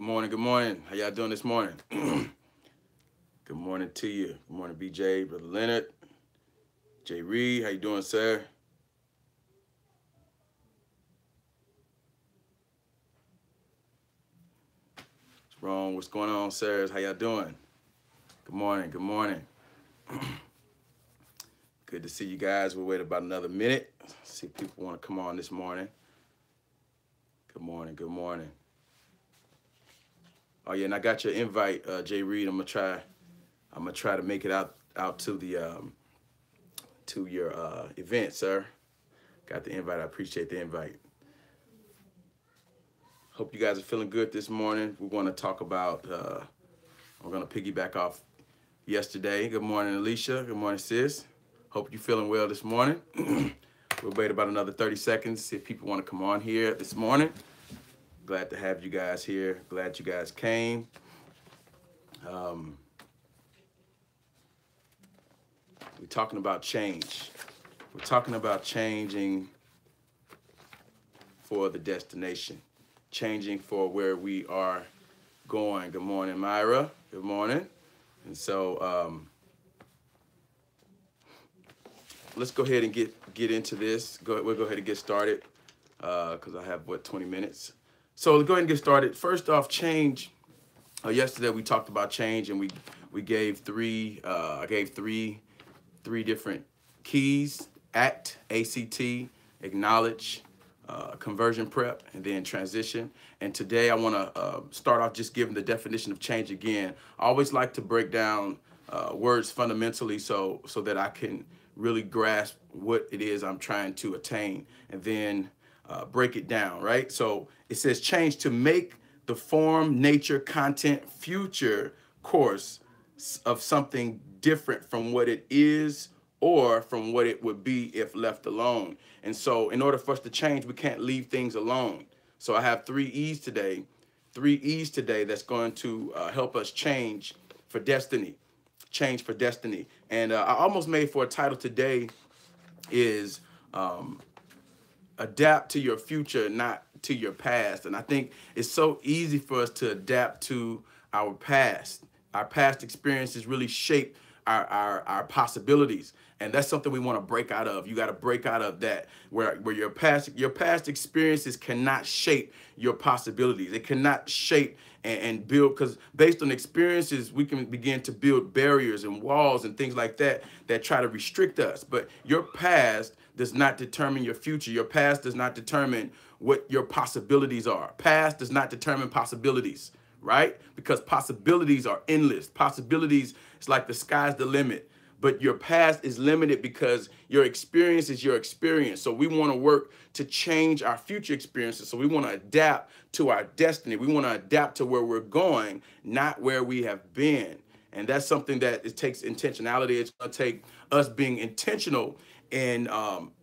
morning. Good morning. How y'all doing this morning? Good morning to you. Good morning, BJ, Brother Leonard, Jay Reed. How you doing, sir? What's wrong? What's going on, sirs? How y'all doing? Good morning. Good morning. Good to see you guys. We'll wait about another minute. See if people want to come on this morning. Good morning. Good morning. Oh yeah, and I got your invite, Jay Reed. I'm gonna try to make it out to the to your event, sir. Got the invite. I appreciate the invite. Hope you guys are feeling good this morning. We're going to talk about. We're going to piggyback off yesterday. Good morning, Alicia. Good morning, sis. Hope you're feeling well this morning. We'll wait about another 30 seconds, see if people want to come on here this morning. Glad to have you guys here. Glad you guys came. We're talking about change. We're talking about changing for the destination, changing for where we are going. Good morning, Myra. Good morning. And so let's go ahead and get into this. We'll go ahead and get started because I have, 20 minutes. So let's go ahead and get started. First off, change. Yesterday we talked about change, and we gave three. I gave three different keys: act, ACT, acknowledge, conversion prep, and then transition. And today I want to start off just giving the definition of change again. I always like to break down words fundamentally so that I can really grasp what it is I'm trying to attain, and then break it down, right? So it says change: to make the form, nature, content, future course of something different from what it is or from what it would be if left alone. And so in order for us to change, we can't leave things alone. So I have three E's today that's going to help us change for destiny. Change for destiny. And I almost made for a title today is adapt to your future, not to your past. And I think it's so easy for us to adapt to our past. Our past experiences really shape our possibilities. And that's something we want to break out of. You got to break out of that where your past experiences cannot shape your possibilities. It cannot shape and build, because based on experiences, we can begin to build barriers and walls and things like that try to restrict us. But your past does not determine your future. Your past does not determine what your possibilities are. Past does not determine possibilities, right? Because possibilities are endless. Possibilities, it's like the sky's the limit. But your past is limited because your experience is your experience. So we want to work to change our future experiences. So we want to adapt to our destiny. We want to adapt to where we're going, not where we have been. And that's something that it takes intentionality. It's going to take us being intentional. And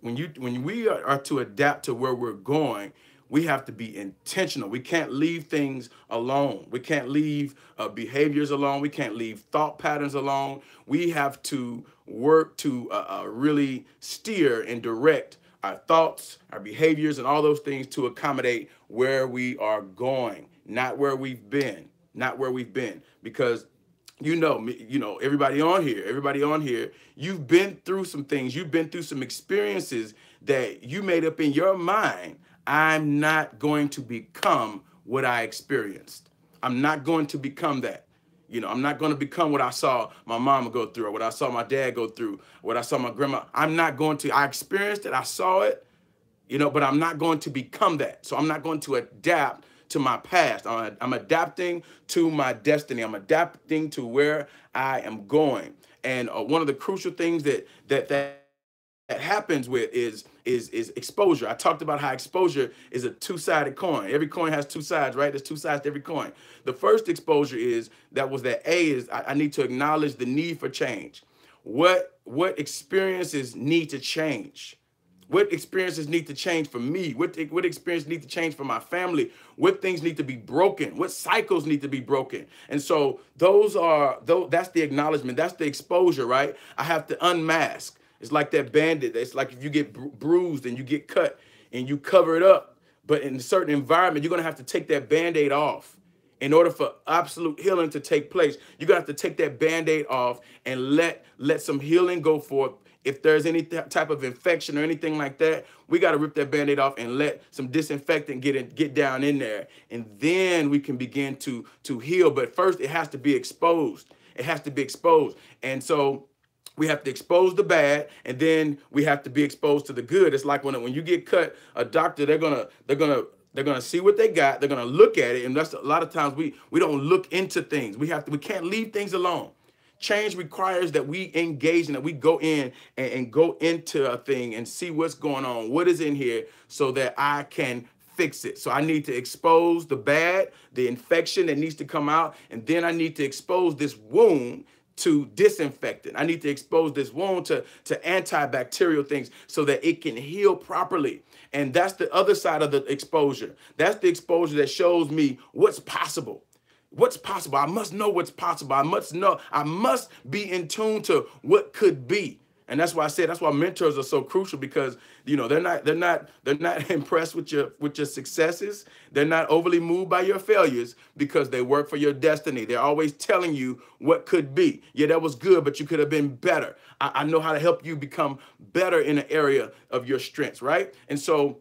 when we are to adapt to where we're going, we have to be intentional. We can't leave things alone. We can't leave behaviors alone. We can't leave thought patterns alone. We have to work to really steer and direct our thoughts, our behaviors, and all those things to accommodate where we are going, not where we've been, because everybody on here, you've been through some things. You've been through some experiences that you made up in your mind. I'm not going to become what I experienced. I'm not going to become that. I'm not going to become what I saw my mama go through, or what I saw my dad go through, what I saw my grandma. I experienced it, I saw it, but I'm not going to become that. So I'm not going to adapt to my past. I'm adapting to my destiny. I'm adapting to where I am going. And one of the crucial things that happens with is exposure. I talked about how exposure is a two-sided coin. Every coin has two sides, right? There's two sides to every coin. The first exposure is I need to acknowledge the need for change. What experiences need to change? What experiences need to change for me? What experiences need to change for my family? What things need to be broken? What cycles need to be broken? And so that's the acknowledgement. That's the exposure, right? I have to unmask. It's like that bandit. It's like if you get bruised and you get cut and you cover it up, but in a certain environment, you're going to have to take that Band-Aid off. In order for absolute healing to take place, you're gonna have to take that Band-Aid off and let some healing go forth. If there's any type of infection or anything like that, we got to rip that Band-Aid off and let some disinfectant get down in there. And then we can begin to heal. But first, it has to be exposed. It has to be exposed. And so we have to expose the bad, and then we have to be exposed to the good. It's like when you get cut, a doctor, they're gonna see what they got. They're gonna look at it. And that's a lot of times we don't look into things. We can't leave things alone. Change requires that we engage and that we go in and go into a thing and see what's going on, what is in here, so that I can fix it. So I need to expose the bad, the infection that needs to come out, and then I need to expose this wound to disinfectant. I need to expose this wound to antibacterial things so that it can heal properly. And that's the other side of the exposure. That's the exposure that shows me what's possible. What's possible? I must know what's possible. I must be in tune to what could be. And that's why I said, that's why mentors are so crucial, because, you know, they're not impressed with your successes. They're not overly moved by your failures, because they work for your destiny. They're always telling you what could be. Yeah, that was good, but you could have been better. I know how to help you become better in an area of your strengths, right? And so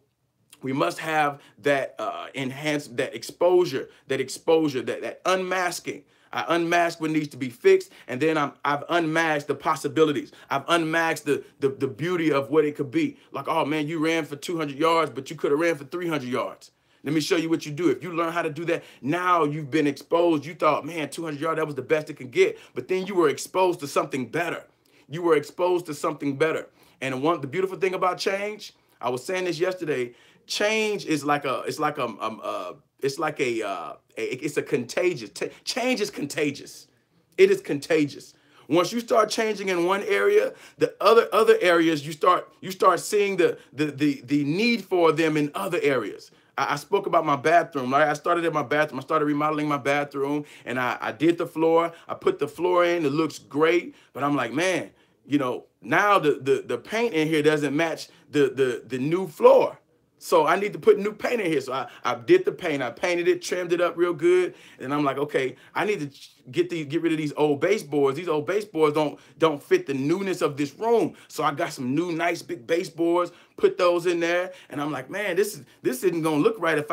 we must have that enhanced, that exposure, that unmasking. I unmask what needs to be fixed, and then I've unmasked the possibilities. I've unmasked the beauty of what it could be. Like, oh man, you ran for 200 yards, but you could have ran for 300 yards. Let me show you what you do. If you learn how to do that, now you've been exposed. You thought, man, 200 yards, that was the best it could get. But then you were exposed to something better. You were exposed to something better. And the beautiful thing about change, I was saying this yesterday, change is it's contagious. Change is contagious. It is contagious. Once you start changing in one area, the other areas, you start seeing the need for them in other areas. I spoke about my bathroom, right? I started at my bathroom. I started remodeling my bathroom, and I did the floor. I put the floor in. It looks great, but I'm like, man, you know, now the paint in here doesn't match the new floor. So I need to put new paint in here. So I did the paint. I painted it, trimmed it up real good. And I'm like, okay, I need to get rid of these old baseboards. These old baseboards don't fit the newness of this room. So I got some new nice big baseboards, put those in there. And I'm like, man, this isn't gonna look right if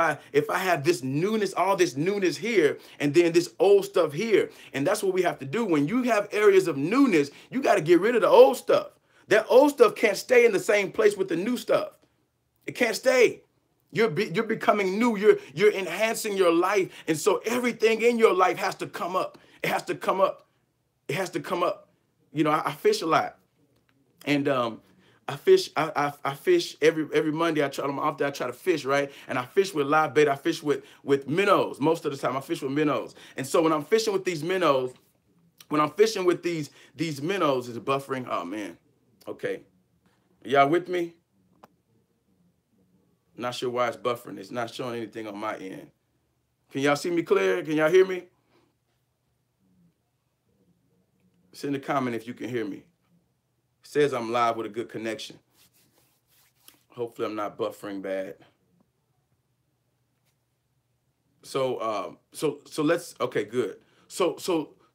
I have this newness, all this newness here, and then this old stuff here. And that's what we have to do. When you have areas of newness, you got to get rid of the old stuff. That old stuff can't stay in the same place with the new stuff. It can't stay. You're becoming new. You're enhancing your life. And so everything in your life has to come up. It has to come up. It has to come up. You know, I fish a lot. And I fish every Monday. I try to fish, right? And I fish with live bait. I fish with minnows. Most of the time I fish with minnows. And so when I'm fishing with these minnows, these minnows, is it buffering? Oh man. Okay. Y'all with me? Not sure why it's buffering. It's not showing anything on my end. Can y'all see me clear? Can y'all hear me? Send a comment if you can hear me. It says I'm live with a good connection. Hopefully I'm not buffering bad. So let's, okay, good. So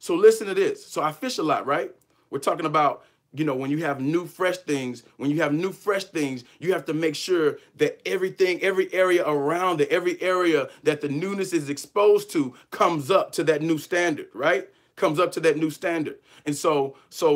listen to this. So I fish a lot, right? We're talking about, you know, when you have new, fresh things, you have to make sure that every area around it, every area that the newness is exposed to comes up to that new standard, right? Comes up to that new standard. And so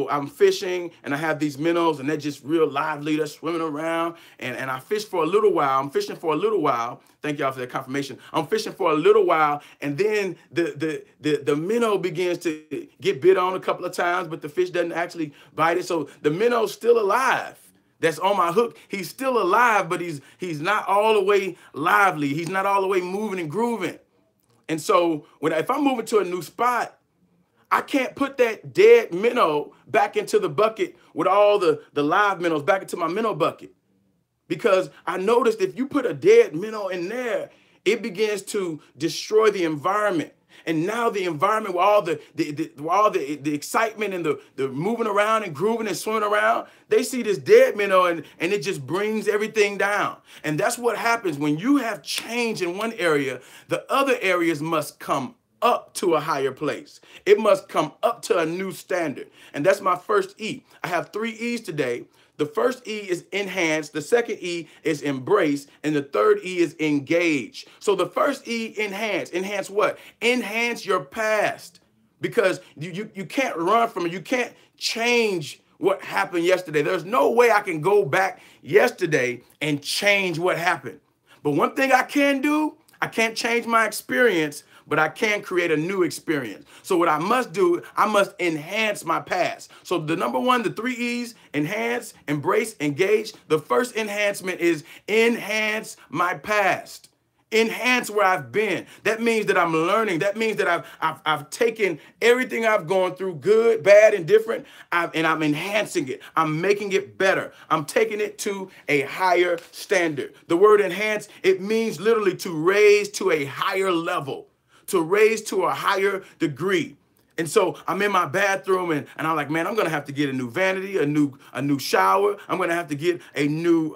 I'm fishing, and I have these minnows, and they're just real lively. They're swimming around, and I fish for a little while. I'm fishing for a little while. Thank y'all for that confirmation. I'm fishing for a little while, and then the minnow begins to get bit on a couple of times, but the fish doesn't actually bite it. So the minnow's still alive. That's on my hook. He's still alive, but he's not all the way lively. He's not all the way moving and grooving. And so if I'm moving to a new spot, I can't put that dead minnow back into the bucket with all the live minnows back into my minnow bucket. Because I noticed if you put a dead minnow in there, it begins to destroy the environment. And now the environment with all the excitement and the moving around and grooving and swimming around, they see this dead minnow and it just brings everything down. And that's what happens when you have change in one area, the other areas must come up to a higher place. It must come up to a new standard. And that's my first E. I have 3 E's today. The first E is enhance, the second E is embrace, and the third E is engage. So the first E, enhance. Enhance what? Enhance your past. Because you can't run from it. You can't change what happened yesterday. There's no way I can go back yesterday and change what happened. But one thing I can do, I can't change my experience, but I can create a new experience. So what I must do, I must enhance my past. So the number one, the 3 E's, enhance, embrace, engage. The first enhancement is enhance my past. Enhance where I've been. That means that I'm learning. That means that I've taken everything I've gone through, good, bad, and different, and I'm enhancing it. I'm making it better. I'm taking it to a higher standard. The word enhance, it means literally to raise to a higher level, to raise to a higher degree. And so I'm in my bathroom and I'm like, man, I'm gonna have to get a new vanity, a new shower. I'm gonna have to get a new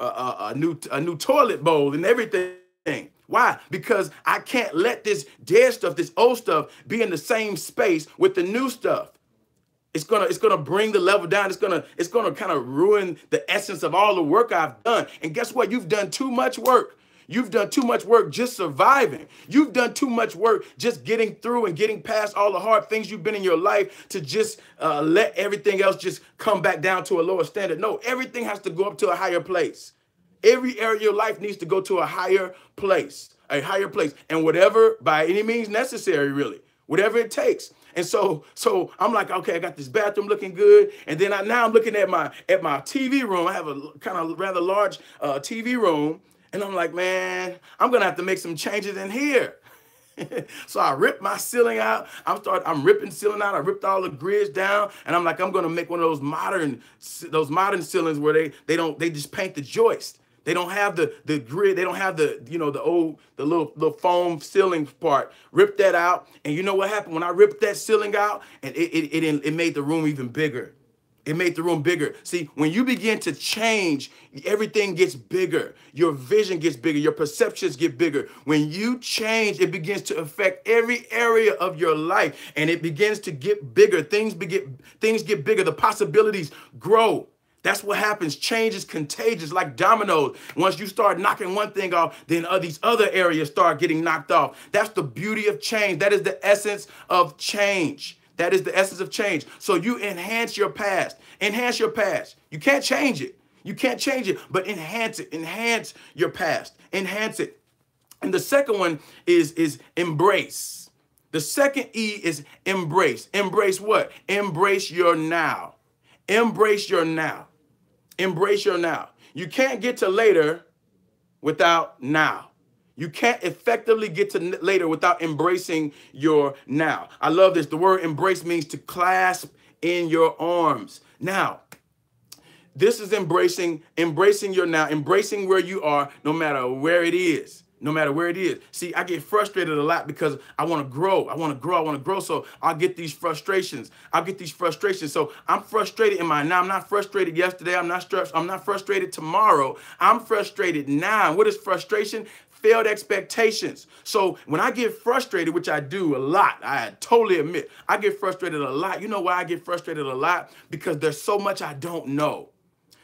toilet bowl and everything. Why? Because I can't let this dead stuff, this old stuff, be in the same space with the new stuff. It's gonna bring the level down. It's gonna kind of ruin the essence of all the work I've done. And guess what? You've done too much work. You've done too much work just surviving. You've done too much work just getting through and getting past all the hard things you've been in your life to just let everything else just come back down to a lower standard. No, everything has to go up to a higher place. Every area of your life needs to go to a higher place, and whatever, by any means necessary, really, whatever it takes. And so I'm like, okay, I got this bathroom looking good, and then now I'm looking at my TV room. I have a kind of rather large TV room, and I'm like, man, I'm gonna have to make some changes in here. So I ripped my ceiling out. I'm ripping ceiling out. I ripped all the grids down, and I'm like, I'm gonna make one of those modern ceilings where they just paint the joist. They don't have the grid. They don't have the little foam ceiling part. Rip that out, and you know what happened when I ripped that ceiling out? And it made the room even bigger. It made the room bigger. See, when you begin to change, everything gets bigger. Your vision gets bigger. Your perceptions get bigger. When you change, it begins to affect every area of your life, and it begins to get bigger. Things get bigger. The possibilities grow. That's what happens. Change is contagious, like dominoes. Once you start knocking one thing off, then these other areas start getting knocked off. That's the beauty of change. That is the essence of change. That is the essence of change. So you enhance your past. Enhance your past. You can't change it. You can't change it, but enhance it. Enhance your past. Enhance it. And the second one is embrace. The second E is embrace. Embrace what? Embrace your now. Embrace your now. Embrace your now. You can't get to later without now. You can't effectively get to later without embracing your now. I love this. The word embrace means to clasp in your arms. Now, this is embracing your now, embracing where you are, no matter where it is. No matter where it is. See, I get frustrated a lot because I want to grow. I want to grow. So I'll get these frustrations. So I'm frustrated in my now. I'm not frustrated yesterday. I'm not stressed. I'm not frustrated tomorrow. I'm frustrated now. And what is frustration? Failed expectations. So when I get frustrated, which I do a lot, I totally admit, I get frustrated a lot. You know why I get frustrated a lot? Because there's so much I don't know.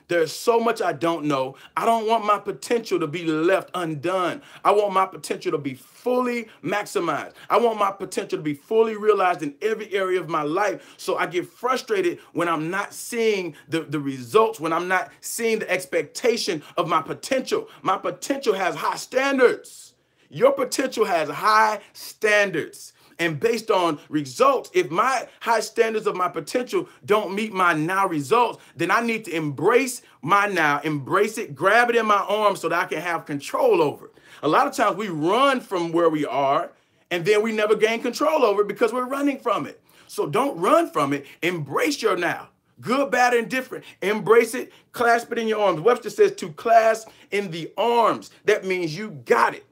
There's so much I don't know. I don't want my potential to be left undone. I want my potential to be fully maximized. I want my potential to be fully realized in every area of my life. So I get frustrated when I'm not seeing the results, when I'm not seeing the expectation of my potential. My potential has high standards. Your potential has high standards. And based on results, if my high standards of my potential don't meet my now results, then I need to embrace my now, embrace it, grab it in my arms so that I can have control over it. A lot of times we run from where we are and then we never gain control over it because we're running from it. So don't run from it. Embrace your now. Good, bad, and different. Embrace it, clasp it in your arms. Webster says to clasp in the arms. That means you got it.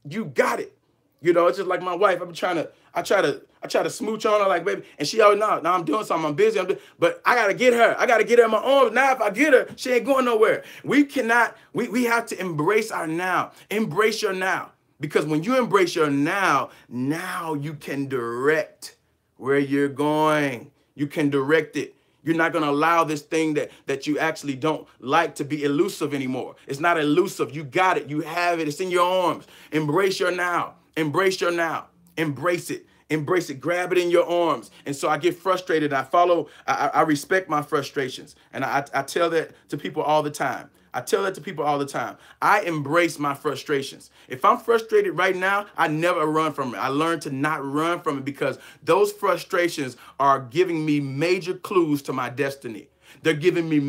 You got it. You know, it's just like my wife. I try to smooch on her like, baby, and she always, no, I'm doing something, I'm busy, but I gotta get her. I gotta get her in my arms. Now, if I get her, she ain't going nowhere. We have to embrace our now. Embrace your now. Because when you embrace your now, now you can direct where you're going. You can direct it. You're not going to allow this thing that you actually don't like to be elusive anymore. It's not elusive. You got it. You have it. It's in your arms. Embrace your now. Embrace your now. Embrace it. Embrace it. Grab it in your arms. And so I get frustrated. I respect my frustrations. And I tell that to people all the time. I tell that to people all the time. I embrace my frustrations. If I'm frustrated right now, I never run from it. I learn to not run from it because those frustrations are giving me major clues to my destiny. They're giving me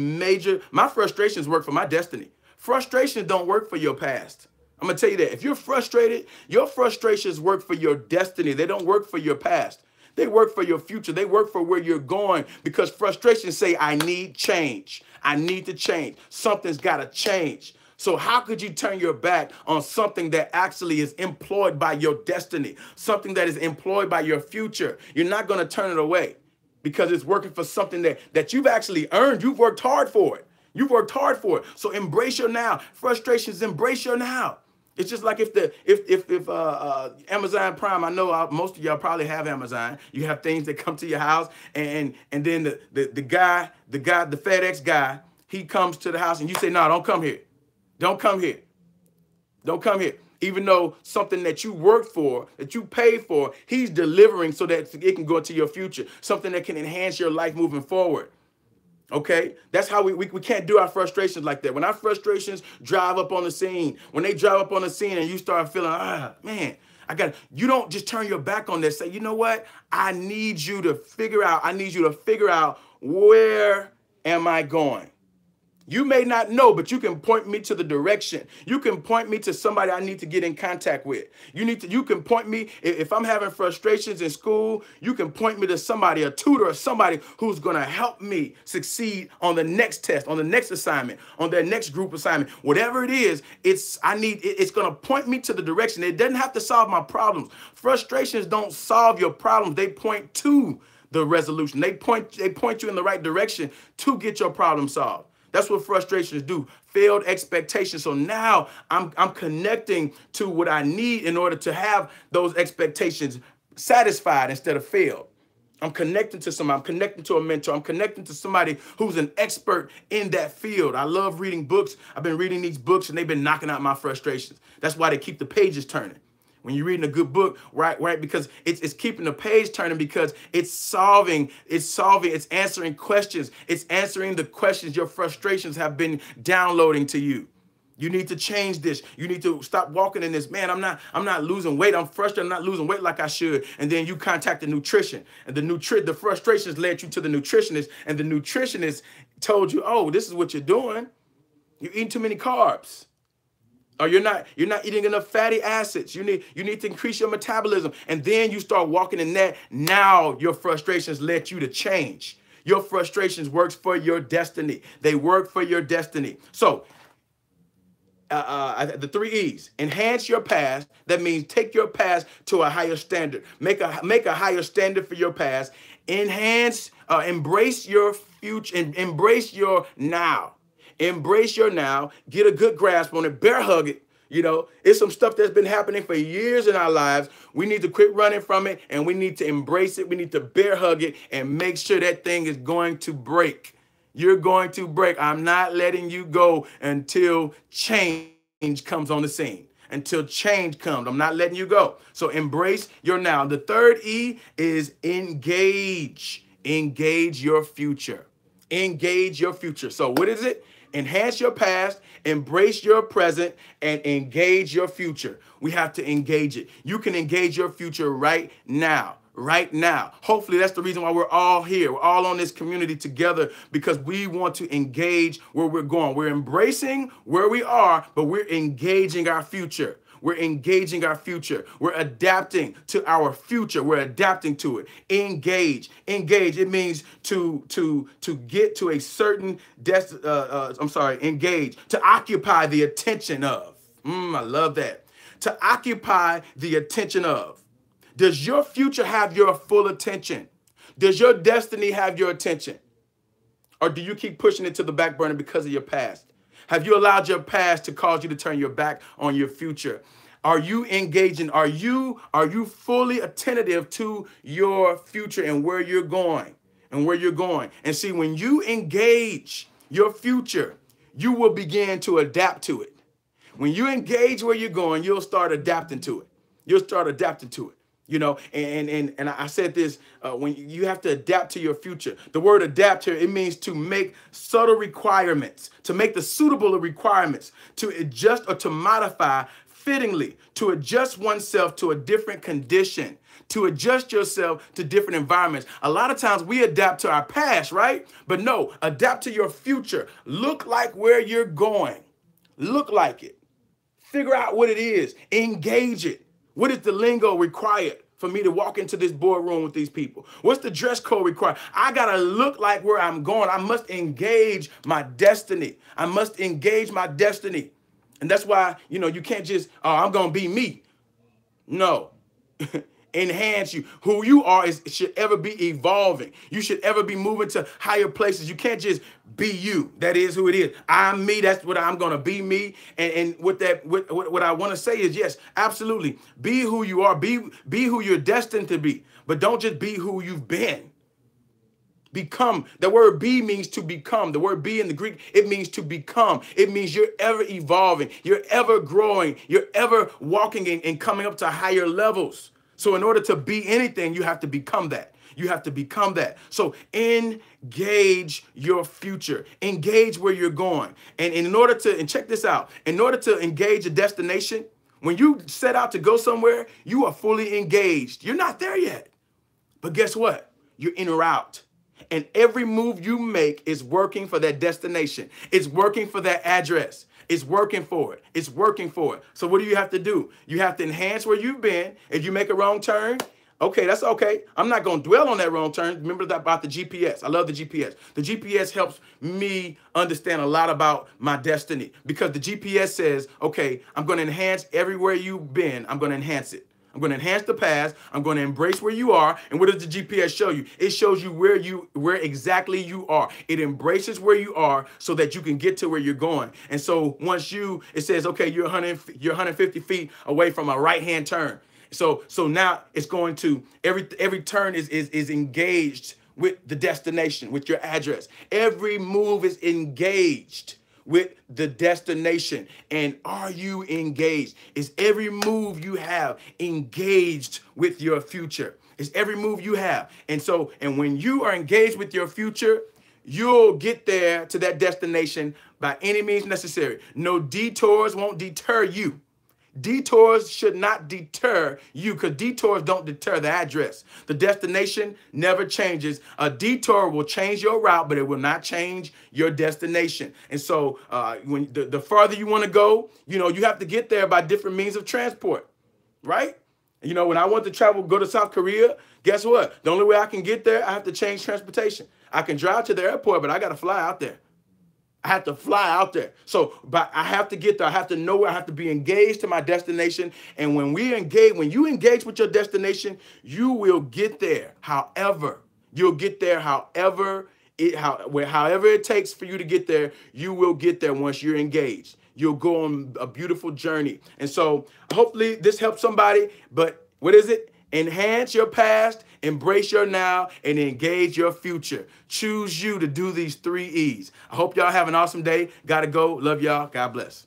my frustrations work for my destiny. Frustrations don't work for your past. I'm going to tell you that. If you're frustrated, your frustrations work for your destiny. They don't work for your past. They work for your future. They work for where you're going because frustrations say, I need change. I need to change. Something's got to change. So how could you turn your back on something that actually is employed by your destiny, something that is employed by your future? You're not going to turn it away because it's working for something that you've actually earned. You've worked hard for it. You've worked hard for it. So embrace your now. Frustrations, embrace your now. It's just like if Amazon Prime, I know most of y'all probably have Amazon. You have things that come to your house, and then the FedEx guy, he comes to the house, and you say, no, don't come here. Don't come here. Don't come here. Even though something that you worked for, that you paid for, he's delivering so that it can go into your future, something that can enhance your life moving forward. Okay, that's how we can't do our frustrations like that. When our frustrations drive up on the scene, when they drive up on the scene and you start feeling, man, you don't just turn your back on this. Say, you know what? I need you to figure out where am I going? You may not know, but you can point me to the direction. You can point me to somebody I need to get in contact with. You can point me, if I'm having frustrations in school, you can point me to somebody, a tutor or somebody who's going to help me succeed on the next test, on the next assignment, on their next group assignment. Whatever it is, it's going to point me to the direction. It doesn't have to solve my problems. Frustrations don't solve your problems. They point to the resolution. They point you in the right direction to get your problem solved. That's what frustrations do. Failed expectations. So now I'm connecting to what I need in order to have those expectations satisfied instead of failed. I'm connecting to somebody. I'm connecting to a mentor. I'm connecting to somebody who's an expert in that field. I love reading books. I've been reading these books and they've been knocking out my frustrations. That's why they keep the pages turning. When you're reading a good book, right? Because it's keeping the page turning because it's answering questions. It's answering the questions your frustrations have been downloading to you. You need to change this. You need to stop walking in this. Man, I'm not losing weight. I'm frustrated. I'm not losing weight like I should. And then you contact the nutrition. And the frustrations led you to the nutritionist. And the nutritionist told you, oh, this is what you're doing. You're eating too many carbs. Or you're not eating enough fatty acids. You need to increase your metabolism. And then you start walking in that. Now your frustrations led you to change. Your frustrations works for your destiny. They work for your destiny. So the 3 E's: enhance your past. That means take your past to a higher standard. Make a higher standard for your past. Embrace your future and embrace your now. Embrace your now, get a good grasp on it, bear hug it. It's some stuff that's been happening for years in our lives. We need to quit running from it and we need to embrace it. We need to bear hug it and make sure that thing is going to break. You're going to break. I'm not letting you go until change comes on the scene. Until change comes, I'm not letting you go. So embrace your now. The 3rd E is engage. Engage your future. Engage your future. So what is it? Enhance your past, embrace your present, and engage your future. We have to engage it. You can engage your future right now. Right now. Hopefully that's the reason why we're all here. We're all on this community together because we want to engage where we're going. We're embracing where we are, but we're engaging our future. We're engaging our future. We're adapting to our future. We're adapting to it. Engage. Engage. It means to get to a certain engage. To occupy the attention of. I love that. To occupy the attention of. Does your future have your full attention? Does your destiny have your attention? Or do you keep pushing it to the back burner because of your past? Have you allowed your past to cause you to turn your back on your future? Are you engaging? Are you fully attentive to your future and where you're going and where you're going? And see, when you engage your future, you will begin to adapt to it. When you engage where you're going, you'll start adapting to it. You'll start adapting to it. You know, and I said this, when you have to adapt to your future. The word adapt here, it means to make subtle requirements, to make the suitable requirements, to adjust or to modify fittingly, to adjust oneself to a different condition, to adjust yourself to different environments. A lot of times we adapt to our past, right? But no, adapt to your future. Look like where you're going. Look like it. Figure out what it is. Engage it. What is the lingo required for me to walk into this boardroom with these people? What's the dress code required? I got to look like where I'm going. I must engage my destiny. I must engage my destiny. And that's why, you know, you can't just, oh, I'm going to be me. No. Enhance you. Who you are should ever be evolving. You should ever be moving to higher places. You can't just be you. That is who it is. I'm me. That's what I'm going to be, me. And what I want to say is, yes, absolutely. Be who you are. Be who you're destined to be. But don't just be who you've been. Become. The word be means to become. The word be in the Greek, it means to become. It means you're ever evolving. You're ever growing. You're ever walking and coming up to higher levels. So in order to be anything, you have to become that. You have to become that. So engage your future. Engage where you're going. And in order to, and check this out, in order to engage a destination, when you set out to go somewhere, you are fully engaged. You're not there yet. But guess what? You're in or out. And every move you make is working for that destination. It's working for that address. It's working for it. It's working for it. So what do you have to do? You have to enhance where you've been. If you make a wrong turn, okay, that's okay. I'm not going to dwell on that wrong turn. Remember that about the GPS. I love the GPS. The GPS helps me understand a lot about my destiny because the GPS says, okay, I'm going to enhance everywhere you've been. I'm going to enhance it. I'm going to enhance the past. I'm going to embrace where you are. And what does the GPS show you? It shows you where exactly you are. It embraces where you are so that you can get to where you're going. And so once it says, okay, you're 150 feet away from a right-hand turn. So now it's going to, every turn is engaged with the destination, with your address. Every move is engaged with the destination. And are you engaged? Is every move you have engaged with your future? Is every move you have? And when you are engaged with your future, you'll get there to that destination by any means necessary. No detours won't deter you. Detours should not deter you because detours don't deter the address. The destination never changes. A detour will change your route, but it will not change your destination. And so when the farther you want to go, you know, you have to get there by different means of transport, right? You know, when I want to go to South Korea, guess what? The only way I can get there, I have to change transportation. I can drive to the airport, but I got to fly out there. I have to fly out there. So, but I have to get there. I have to know where I have to be engaged to my destination. And when you engage with your destination, you will get there. However, you'll get there however it takes for you to get there, you will get there once you're engaged. You'll go on a beautiful journey. And so hopefully this helps somebody. But what is it? Enhance your past, embrace your now, and engage your future. Choose you to do these 3 E's. I hope y'all have an awesome day. Gotta go. Love y'all. God bless.